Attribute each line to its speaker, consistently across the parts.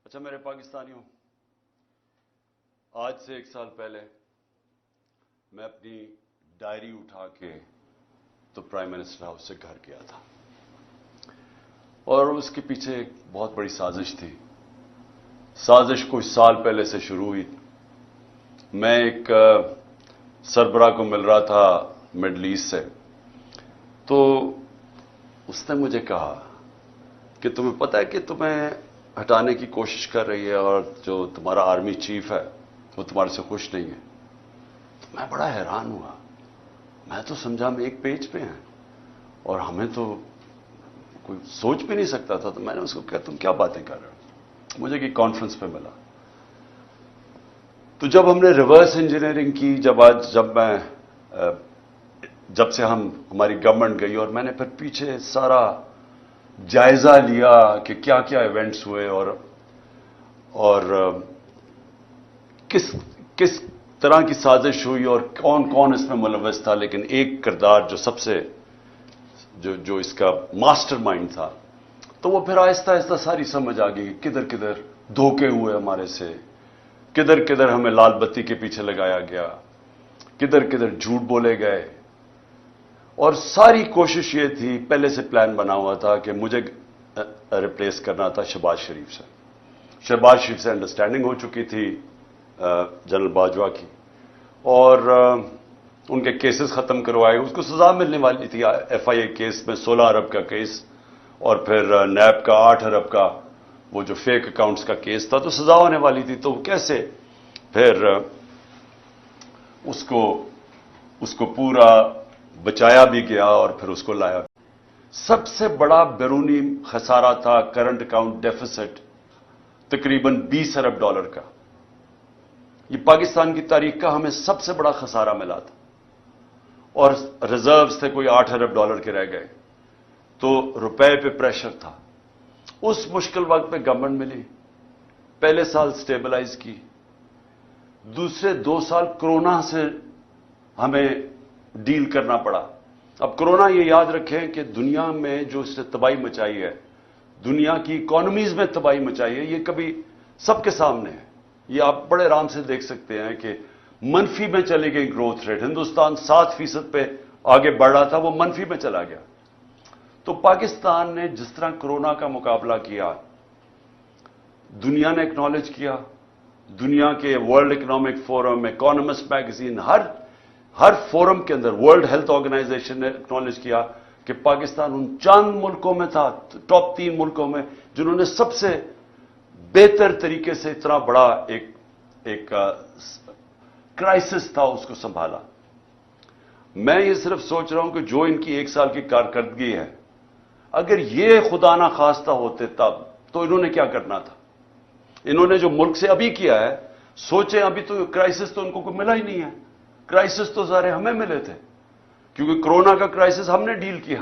Speaker 1: اچھا میرے پاکستانیوں، آج سے 1 سال پہلے میں اپنی ڈائری اٹھا کے تو پرائم منسٹر ہاؤس سے گھر گیا تھا، اور اس کے پیچھے ایک بہت بڑی سازش تھی۔ سازش کچھ سال پہلے سے شروع ہوئی۔ میں ایک سربراہ کو مل رہا تھا مڈل ایسٹ سے، تو اس نے مجھے کہا کہ تمہیں پتہ ہے کہ تمہیں ہٹانے کی کوشش کر رہی ہے، اور جو تمہارا آرمی چیف ہے وہ تمہارے سے خوش نہیں ہے۔ تو میں بڑا حیران ہوا، میں تو سمجھا ہم ایک پیج پہ ہیں اور ہمیں تو کوئی سوچ بھی نہیں سکتا تھا۔ تو میں نے اس کو کہا تم کیا باتیں کر رہے ہو؟ مجھے کہ کانفرنس پہ ملا، تو جب ہم نے ریورس انجینئرنگ کی، جب سے ہماری گورنمنٹ گئی، اور میں نے پھر پیچھے سارا جائزہ لیا کہ کیا کیا ایونٹس ہوئے اور کس طرح کی سازش ہوئی اور کون کون اس میں ملوث تھا، لیکن ایک کردار جو سب سے جو اس کا ماسٹر مائنڈ تھا، تو وہ پھر آہستہ آہستہ ساری سمجھ آ گئی کہ کدھر کدھر دھوکے ہوئے ہمارے سے، کدھر کدھر ہمیں لال بتی کے پیچھے لگایا گیا، کدھر کدھر جھوٹ بولے گئے۔ اور ساری کوشش یہ تھی، پہلے سے پلان بنا ہوا تھا کہ مجھے ریپلیس کرنا تھا شہباز شریف سے۔ شہباز شریف سے انڈرسٹینڈنگ ہو چکی تھی جنرل باجوہ کی، اور ان کے کیسز ختم کروائے، اس کو سزا ملنے والی تھی۔ ایف آئی اے کیس میں 16 ارب کا کیس، اور پھر نیب کا 8 ارب کا وہ جو فیک اکاؤنٹس کا کیس تھا، تو سزا ہونے والی تھی۔ تو کیسے پھر اس کو پورا بچایا بھی گیا اور پھر اس کو لایا۔ سب سے بڑا بیرونی خسارہ تھا کرنٹ اکاؤنٹ ڈیفیسٹ، تقریباً 20 ارب ڈالر کا۔ یہ پاکستان کی تاریخ کا ہمیں سب سے بڑا خسارہ ملا تھا، اور ریزروز تھے کوئی 8 ارب ڈالر کے رہ گئے، تو روپے پہ پریشر تھا۔ اس مشکل وقت پہ گورنمنٹ ملی، پہلے سال سٹیبلائز کی، دوسرے 2 سال کرونا سے ہمیں ڈیل کرنا پڑا۔ اب کرونا یہ یاد رکھیں کہ دنیا میں جو اس نے تباہی مچائی ہے، دنیا کی اکانومیز میں تباہی مچائی ہے، یہ کبھی سب کے سامنے ہے۔ یہ آپ بڑے آرام سے دیکھ سکتے ہیں کہ منفی میں چلی گئی گروتھ ریٹ۔ ہندوستان 7% پہ آگے بڑھ رہا تھا، وہ منفی میں چلا گیا۔ تو پاکستان نے جس طرح کرونا کا مقابلہ کیا، دنیا نے اکنالج کیا، دنیا کے World Economic Forum, Economist magazine, ہر فورم کے اندر، ورلڈ ہیلتھ آرگنائزیشن نے اکنالج کیا کہ پاکستان ان چند ملکوں میں تھا، ٹاپ 3 ملکوں میں، جنہوں نے سب سے بہتر طریقے سے اتنا بڑا ایک کرائسس تھا اس کو سنبھالا۔ میں یہ صرف سوچ رہا ہوں کہ جو ان کی 1 سال کی کارکردگی ہے، اگر یہ خدا نہ خواستہ ہوتے تب تو انہوں نے کیا کرنا تھا؟ انہوں نے جو ملک سے ابھی کیا ہے، سوچیں ابھی تو کرائسس تو ان کو کوئی ملا ہی نہیں ہے۔ کرائسس تو سارے ہمیں ملے تھے، کیونکہ کرونا کا کرائسس ہم نے ڈیل کیا۔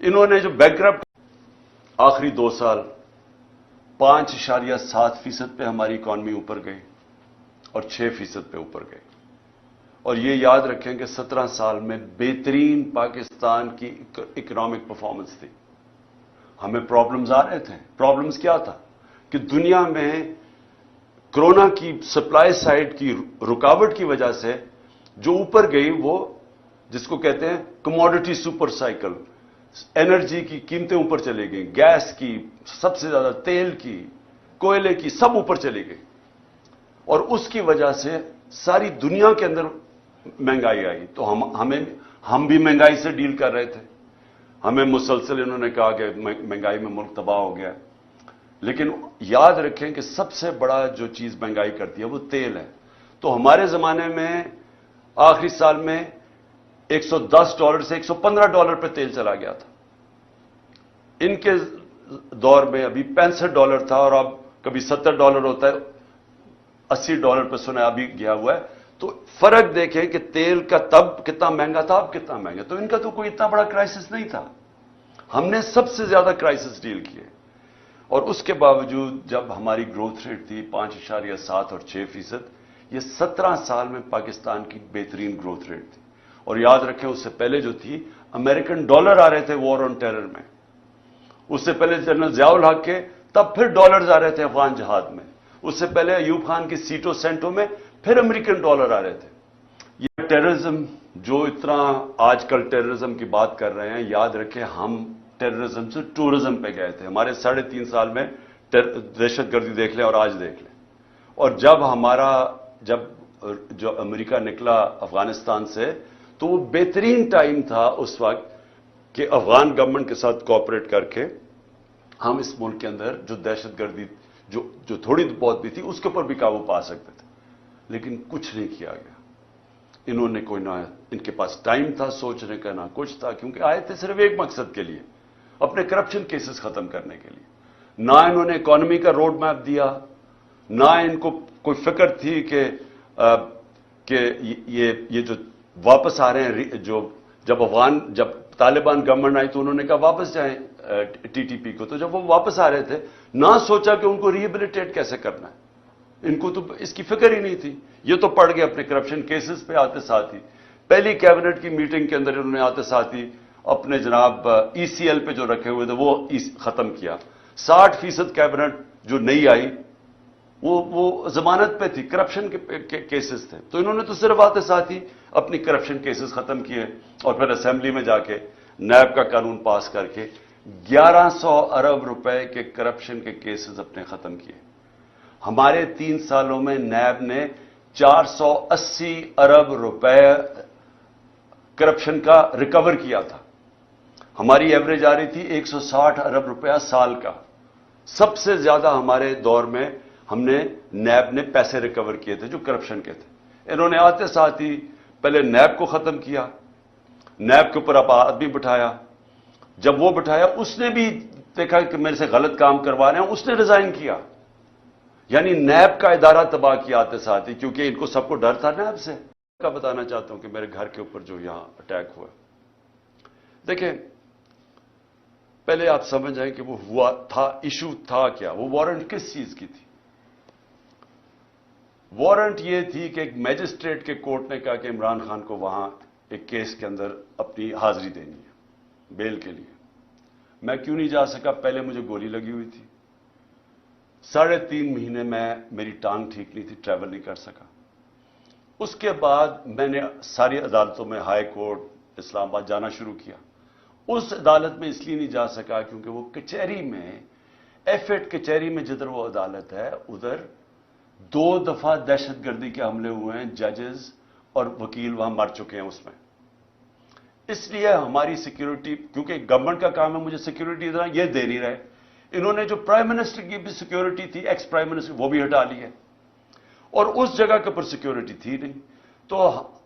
Speaker 1: انہوں نے جو بینکرپٹ، آخری 2 سال 5.7% پہ ہماری اکانومی اوپر گئی اور 6% پہ اوپر گئی۔ اور یہ یاد رکھیں کہ 17 سال میں بہترین پاکستان کی اکنامک پرفارمنس تھی۔ ہمیں پرابلمز آ رہے تھے۔ پرابلمز کیا تھا کہ دنیا میں کرونا کی سپلائی سائڈ کی رکاوٹ کی وجہ سے جو اوپر گئی، وہ جس کو کہتے ہیں کموڈٹی سپر سائیکل، انرجی کی قیمتیں اوپر چلی گئیں، گیس کی سب سے زیادہ، تیل کی، کوئلے کی، سب اوپر چلی گئی، اور اس کی وجہ سے ساری دنیا کے اندر مہنگائی آئی۔ تو ہم بھی مہنگائی سے ڈیل کر رہے تھے۔ ہمیں مسلسل انہوں نے کہا کہ مہنگائی میں ملک تباہ ہو گیا، لیکن یاد رکھیں کہ سب سے بڑا جو چیز مہنگائی کرتی ہے وہ تیل ہے۔ تو ہمارے زمانے میں آخری سال میں $110 سے $115 پہ تیل چلا گیا تھا۔ ان کے دور میں ابھی $65 تھا، اور اب کبھی $70 ہوتا ہے، $80 پہ سنا ابھی گیا ہوا ہے۔ تو فرق دیکھیں کہ تیل کا تب کتنا مہنگا تھا، اب کتنا مہنگا۔ تو ان کا تو کوئی اتنا بڑا کرائسس نہیں تھا، ہم نے سب سے زیادہ کرائسس ڈیل کیے۔ اور اس کے باوجود جب ہماری گروتھ ریٹ تھی 5.7 اور 6%، یہ 17 سال میں پاکستان کی بہترین گروتھ ریٹ تھی۔ اور یاد رکھیں اس سے پہلے جو تھی، امریکن ڈالر آ رہے تھے وار آن ٹیرر میں، اس سے پہلے جنرل ضیاء الحق کے تب پھر ڈالرز آ رہے تھے افغان جہاد میں، اس سے پہلے ایوب خان کی سیٹوں سینٹوں میں پھر امریکن ڈالر آ رہے تھے۔ یہ ٹیررزم جو اتنا آج کل ٹیررزم کی بات کر رہے ہیں، یاد رکھیں ہم ٹیررزم سے ٹورزم پہ گئے تھے۔ ہمارے 3.5 سال میں دہشت گردی دیکھ لیں اور آج دیکھ لیں۔ اور جب جو امریکہ نکلا افغانستان سے تو وہ بہترین ٹائم تھا اس وقت کہ افغان گورنمنٹ کے ساتھ کوآپریٹ کر کے ہم اس ملک کے اندر جو دہشت گردی جو تھوڑی بہت بھی تھی اس کے اوپر بھی قابو پا سکتے تھے، لیکن کچھ نہیں کیا گیا۔ انہوں نے کوئی نہ ان کے پاس ٹائم تھا سوچنے کا، نہ کچھ تھا، کیونکہ آئے تھے صرف ایک مقصد کے لیے، اپنے کرپشن کیسز ختم کرنے کے لیے۔ نہ انہوں نے اکانومی کا روڈ میپ دیا، نہ ان کو کوئی فکر تھی کہ یہ جو واپس آ رہے ہیں، جب طالبان گورنمنٹ آئی تو انہوں نے کہا واپس جائیں ٹی ٹی پی کو، تو جب وہ واپس آ رہے تھے نہ سوچا کہ ان کو ریہیبلیٹیٹ کیسے کرنا ہے، ان کو تو اس کی فکر ہی نہیں تھی۔ یہ تو پڑ گئے اپنے کرپشن کیسز پہ آتے ساتھ ہی۔ پہلی کیبنٹ کی میٹنگ کے اندر انہوں نے آتے ساتھ ہی اپنے جناب ای سی ایل پہ جو رکھے ہوئے تھے وہ ختم کیا۔ 60% کیبنٹ جو نئی آئی وہ ضمانت پہ تھی، کرپشن کے کیسز تھے، تو انہوں نے تو صرف آتے ساتھ ہی اپنی کرپشن کیسز ختم کیے اور پھر اسمبلی میں جا کے نیب کا قانون پاس کر کے 1100 ارب روپے کے کرپشن کے کیسز اپنے ختم کیے۔ ہمارے 3 سالوں میں نیب نے 480 ارب روپے کرپشن کا ریکور کیا تھا۔ ہماری ایوریج آ رہی تھی 160 ارب روپیہ سال کا۔ سب سے زیادہ ہمارے دور میں ہم نے نیب نے پیسے ریکور کیے تھے جو کرپشن کے تھے۔ انہوں نے آتے ساتھ ہی پہلے نیب کو ختم کیا، نیب کے اوپر اب آدمی بٹھایا۔ جب وہ بٹھایا اس نے بھی دیکھا کہ میرے سے غلط کام کروا رہے ہیں، اس نے ریزائن کیا۔ یعنی نیب کا ادارہ تباہ کیا آتے ساتھ ہی، کیونکہ ان کو سب کو ڈر تھا نیب سے۔ کا بتانا چاہتا ہوں کہ میرے گھر کے اوپر جو یہاں اٹیک ہوا، دیکھیں پہلے آپ سمجھ جائیں کہ وہ ہوا تھا، ایشو تھا کیا، وہ وارنٹ کس چیز کی تھی؟ وارنٹ یہ تھی کہ ایک میجسٹریٹ کے کورٹ نے کہا کہ عمران خان کو وہاں ایک کیس کے اندر اپنی حاضری دینی ہے بیل کے لیے۔ میں کیوں نہیں جا سکا؟ پہلے مجھے گولی لگی ہوئی تھی، 3.5 مہینے میں میری ٹانگ ٹھیک نہیں تھی، ٹریول نہیں کر سکا۔ اس کے بعد میں نے ساری عدالتوں میں، ہائی کورٹ اسلام آباد جانا شروع کیا۔ اس عدالت میں اس لیے نہیں جا سکا کیونکہ وہ کچہری میں، ایف ایٹ کچہری میں جدھر وہ عدالت ہے ادھر 2 دفعہ دہشت گردی کے حملے ہوئے ہیں، ججز اور وکیل وہاں مر چکے ہیں اس میں۔ اس لیے ہماری سیکیورٹی، کیونکہ گورنمنٹ کا کام ہے مجھے سیکیورٹی دینا، یہ دے نہیں رہے۔ انہوں نے جو پرائم منسٹر کی بھی سیکیورٹی تھی، ایکس پرائم منسٹر، وہ بھی ہٹا لی ہے، اور اس جگہ کے اوپر سیکیورٹی تھی نہیں۔ تو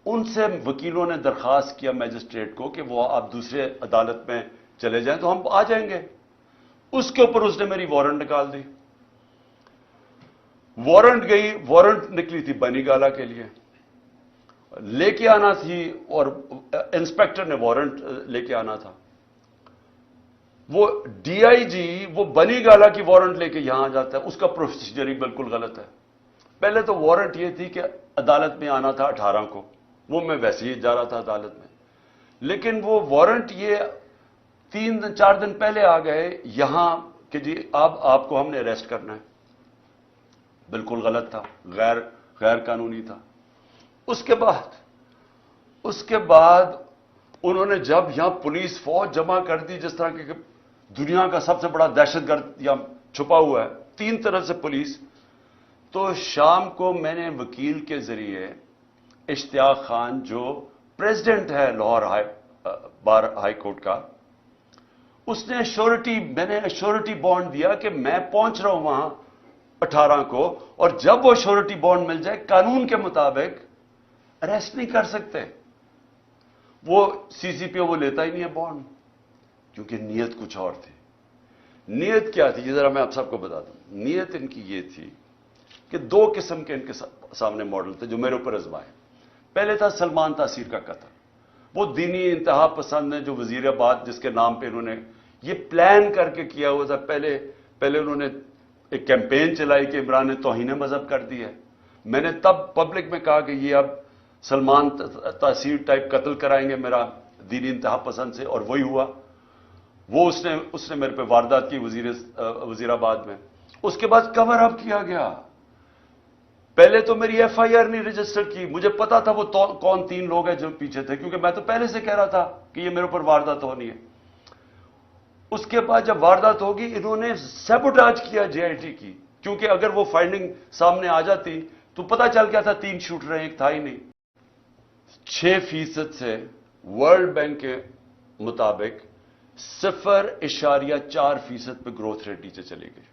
Speaker 1: ان سے وکیلوں نے درخواست کیا میجسٹریٹ کو کہ وہ آپ دوسرے عدالت میں چلے جائیں تو ہم آ جائیں گے۔ اس کے اوپر اس نے میری وارنٹ نکال دی۔ وارنٹ نکلی تھی بنی گالا کے لیے، لے کے آنا تھی، اور انسپیکٹر نے وارنٹ لے کے آنا تھا۔ وہ ڈی آئی جی وہ بنی گالا کی وارنٹ لے کے یہاں آ جاتا ہے، اس کا پروسیجر ہی بالکل غلط ہے۔ پہلے تو وارنٹ یہ تھی کہ عدالت میں آنا تھا 18 کو، وہ میں ویسے ہی جا رہا تھا عدالت میں، لیکن وہ وارنٹ یہ 3-4 دن پہلے آ گئے یہاں کہ جی آپ کو ہم نے اریسٹ کرنا ہے۔ بالکل غلط تھا، غیر قانونی تھا۔ اس کے بعد انہوں نے جب یہاں پولیس فوج جمع کر دی، جس طرح کہ دنیا کا سب سے بڑا دہشت گرد یہاں چھپا ہوا ہے، 3 طرف سے پولیس، تو شام کو میں نے وکیل کے ذریعے اشتیاق خان جو پریزیڈنٹ ہے لاہور بار ہائی کورٹ کا، اس نے میں نے شورٹی بانڈ دیا کہ میں پہنچ رہا ہوں وہاں 18 کو، اور جب وہ شورٹی بانڈ مل جائے قانون کے مطابق اریسٹ نہیں کر سکتے۔ وہ سی پی او وہ لیتا ہی نہیں ہے بانڈ، کیونکہ نیت کچھ اور تھی۔ نیت کیا تھی یہ ذرا میں آپ سب کو بتا دوں۔ نیت ان کی یہ تھی کہ 2 قسم کے ان کے سامنے ماڈل تھے جو میرے اوپر آزمائے۔ پہلے تھا سلمان تاثیر کا قتل، وہ دینی انتہا پسند ہے جو وزیر آباد جس کے نام پہ انہوں نے یہ پلان کر کے کیا ہوا تھا۔ پہلے انہوں نے ایک کیمپین چلائی کہ عمران نے توہین مذہب کر دی ہے۔ میں نے تب پبلک میں کہا کہ یہ اب سلمان تاثیر ٹائپ قتل کرائیں گے میرا دینی انتہا پسند سے، اور وہی ہوا۔ وہ اس نے میرے پہ واردات کی وزیر آباد میں. اس کے بعد کور اپ کیا گیا. پہلے تو میری ایف آئی آر نہیں رجسٹر کی. مجھے پتا تھا وہ کون 3 لوگ ہیں جو پیچھے تھے, کیونکہ میں تو پہلے سے کہہ رہا تھا کہ یہ میرے اوپر واردات ہونی ہے. اس کے بعد جب واردات ہوگی, انہوں نے سیبوٹاج کیا جے آئی ٹی کی, کیونکہ اگر وہ فائنڈنگ سامنے آ جاتی تو پتا چل گیا تھا 3 شوٹر ہیں, ایک تھا ہی نہیں. 6% سے ورلڈ بینک کے مطابق 0.4% پہ گروتھ ریٹ نیچے چلی گئی.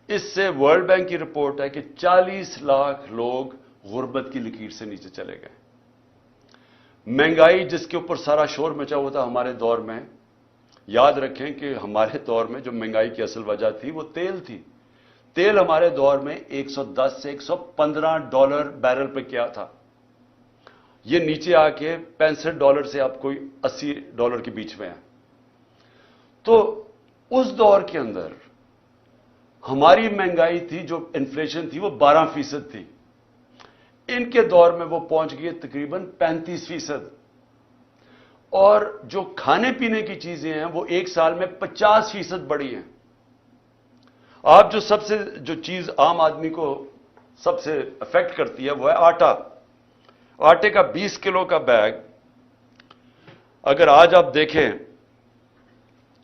Speaker 1: اس سے ورلڈ بینک کی رپورٹ ہے کہ 40 لاکھ لوگ غربت کی لکیر سے نیچے چلے گئے. مہنگائی جس کے اوپر سارا شور مچا ہوا تھا ہمارے دور میں, یاد رکھیں کہ ہمارے دور میں جو مہنگائی کی اصل وجہ تھی وہ تیل تھی. تیل ہمارے دور میں $110 سے $115 بیرل پہ کیا تھا. یہ نیچے آ کے $65 سے اب کوئی $80 کے بیچ میں ہے. تو اس دور کے اندر ہماری مہنگائی تھی, جو انفلیشن تھی, وہ 12% تھی. ان کے دور میں وہ پہنچ گئی تقریباً 35%. اور جو کھانے پینے کی چیزیں ہیں وہ ایک سال میں 50% بڑھی ہیں. آپ جو چیز عام آدمی کو سب سے افیکٹ کرتی ہے وہ ہے آٹا. آٹے کا 20 کلو کا بیگ اگر آج آپ دیکھیں,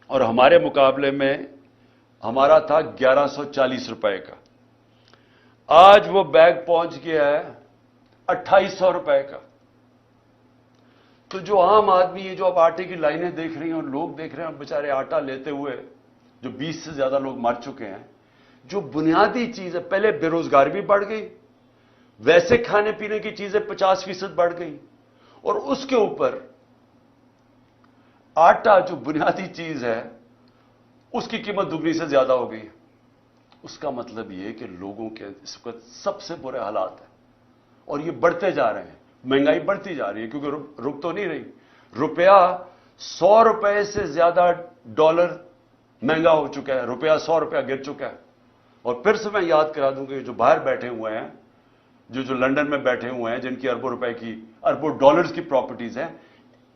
Speaker 1: اور ہمارے مقابلے میں ہمارا تھا 1140 روپے کا, آج وہ بیگ پہنچ گیا ہے 2800 روپے کا. تو جو عام آدمی ہے, جو آپ آٹے کی لائنیں دیکھ رہی ہیں اور لوگ دیکھ رہے ہیں بیچارے آٹا لیتے ہوئے, جو 20 سے زیادہ لوگ مر چکے ہیں, جو بنیادی چیز ہے, پہلے بے روزگاری بھی بڑھ گئی, ویسے کھانے پینے کی چیزیں 50% بڑھ گئی, اور اس کے اوپر آٹا جو بنیادی چیز ہے اس کی قیمت دگنی سے زیادہ ہو گئی. اس کا مطلب یہ کہ لوگوں کے اس وقت سب سے برے حالات ہیں, اور یہ بڑھتے جا رہے ہیں. مہنگائی بڑھتی جا رہی ہے کیونکہ رک تو نہیں رہی. روپیہ 100 روپے سے زیادہ ڈالر مہنگا ہو چکا ہے. روپیہ 100 روپیہ گر چکا ہے. اور پھر سے میں یاد کرا دوں کہ جو باہر بیٹھے ہوئے ہیں, جو لنڈن میں بیٹھے ہوئے ہیں, جن کی اربوں ڈالرز کی پراپرٹیز ہیں,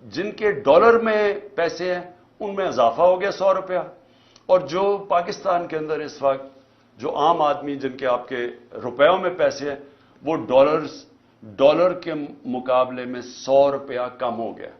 Speaker 1: جن کے ڈالر میں پیسے ہیں, ان میں اضافہ ہو گیا 100 روپیہ. اور جو پاکستان کے اندر اس وقت جو عام آدمی جن کے آپ کے روپیوں میں پیسے ہیں, وہ ڈالر کے مقابلے میں 100 روپیہ کم ہو گیا.